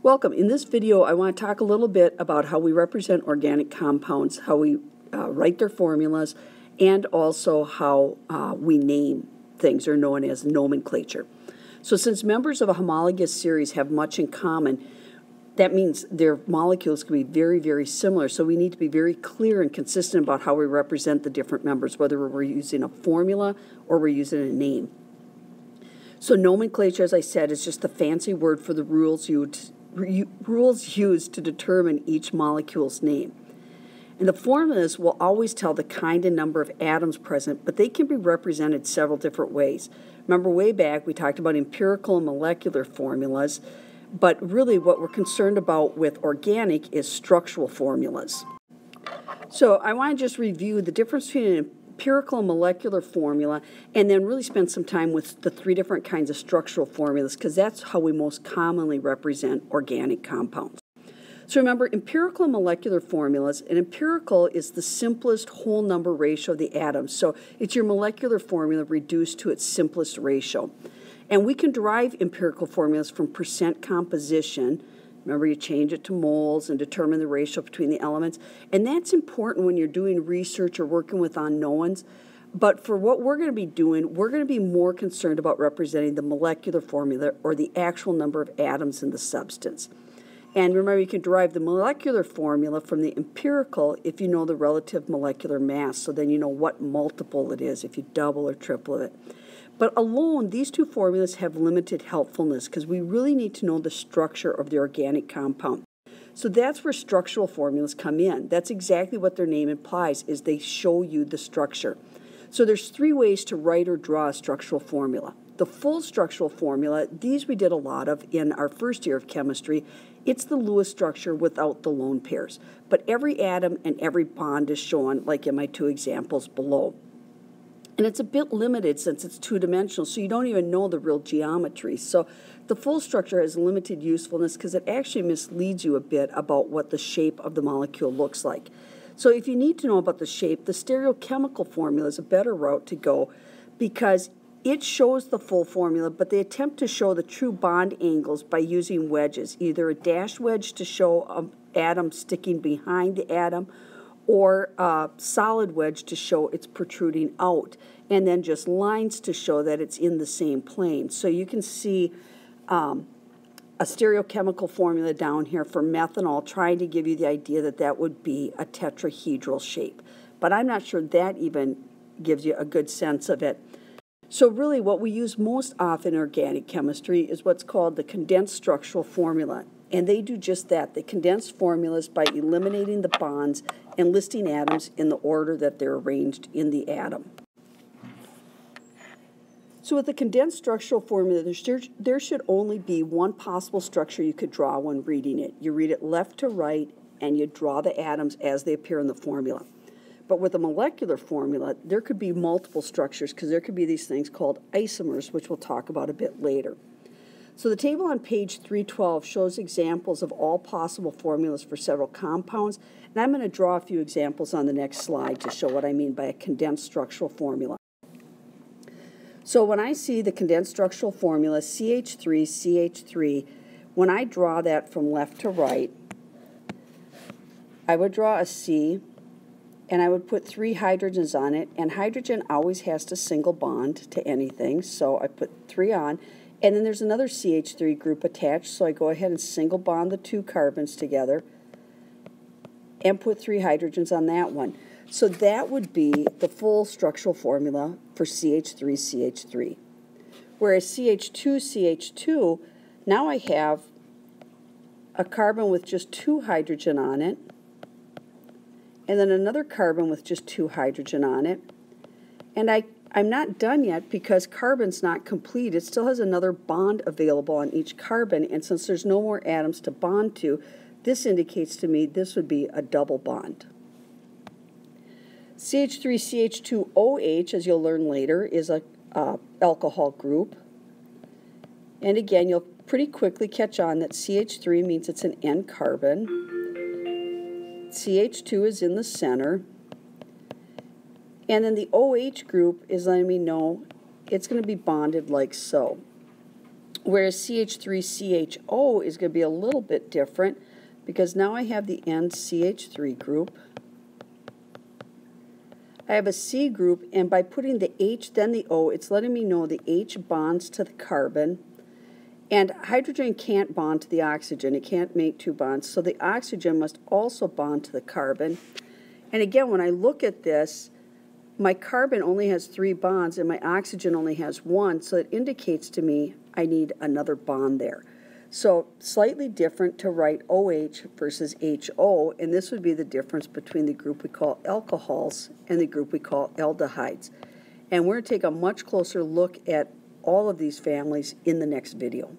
Welcome. In this video, I want to talk a little bit about how we represent organic compounds, how we write their formulas, and also how we name things, or known as nomenclature. So since members of a homologous series have much in common, that means their molecules can be very, very similar. So we need to be very clear and consistent about how we represent the different members, whether we're using a formula or we're using a name. So nomenclature, as I said, is just the fancy word for the rules used to determine each molecule's name. And the formulas will always tell the kind and number of atoms present, but they can be represented several different ways. Remember, way back we talked about empirical and molecular formulas, but really what we're concerned about with organic is structural formulas. So I want to just review the difference between an empirical and molecular formula, and then really spend some time with the three different kinds of structural formulas, because that's how we most commonly represent organic compounds. So remember, empirical and molecular formulas, and empirical is the simplest whole number ratio of the atoms. So it's your molecular formula reduced to its simplest ratio. And we can derive empirical formulas from percent composition. Remember, you change it to moles and determine the ratio between the elements. And that's important when you're doing research or working with unknowns. But for what we're going to be doing, we're going to be more concerned about representing the molecular formula, or the actual number of atoms in the substance. And remember, you can derive the molecular formula from the empirical if you know the relative molecular mass. So then you know what multiple it is if you double or triple it. But alone, these two formulas have limited helpfulness because we really need to know the structure of the organic compound. So that's where structural formulas come in. That's exactly what their name implies, is they show you the structure. So there's three ways to write or draw a structural formula. The full structural formula, these we did a lot of in our first year of chemistry. It's the Lewis structure without the lone pairs. But every atom and every bond is shown, like in my two examples below. And it's a bit limited since it's two-dimensional, so you don't even know the real geometry. So the full structure has limited usefulness because it actually misleads you a bit about what the shape of the molecule looks like. So if you need to know about the shape, the stereochemical formula is a better route to go because it shows the full formula, but they attempt to show the true bond angles by using wedges, either a dash wedge to show an atom sticking behind the atom, or a solid wedge to show it's protruding out, and then just lines to show that it's in the same plane. So you can see a stereochemical formula down here for methanol trying to give you the idea that that would be a tetrahedral shape. But I'm not sure that even gives you a good sense of it. So really what we use most often in organic chemistry is what's called the condensed structural formula. And they do just that. They condense formulas by eliminating the bonds and listing atoms in the order that they're arranged in the atom. So with the condensed structural formula, there should only be one possible structure you could draw when reading it. You read it left to right, and you draw the atoms as they appear in the formula. But with a molecular formula, there could be multiple structures because there could be these things called isomers, which we'll talk about a bit later. So the table on page 312 shows examples of all possible formulas for several compounds, and I'm going to draw a few examples on the next slide to show what I mean by a condensed structural formula. So when I see the condensed structural formula CH3, CH3, when I draw that from left to right, I would draw a C, and I would put 3 hydrogens on it, and hydrogen always has to single bond to anything, so I put 3 on. And then there's another CH3 group attached, so I go ahead and single bond the 2 carbons together and put 3 hydrogens on that one. So that would be the full structural formula for CH3CH3. Whereas CH2CH2, now I have a carbon with just 2 hydrogen on it, and then another carbon with just 2 hydrogen on it. And I'm not done yet because carbon's not complete. It still has another bond available on each carbon, and since there's no more atoms to bond to, this indicates to me this would be a double bond. CH3CH2OH, as you'll learn later, is a alcohol group. And again, you'll pretty quickly catch on that CH3 means it's an N carbon. CH2 is in the center. And then the OH group is letting me know it's going to be bonded like so. Whereas CH3CHO is going to be a little bit different because now I have the end CH3 group. I have a C group, and by putting the H then the O, it's letting me know the H bonds to the carbon, and hydrogen can't bond to the oxygen. It can't make two bonds, so the oxygen must also bond to the carbon. And again, when I look at this, my carbon only has 3 bonds and my oxygen only has 1, so it indicates to me I need another bond there. So slightly different to write OH versus HO, and this would be the difference between the group we call alcohols and the group we call aldehydes. And we're going to take a much closer look at all of these families in the next video.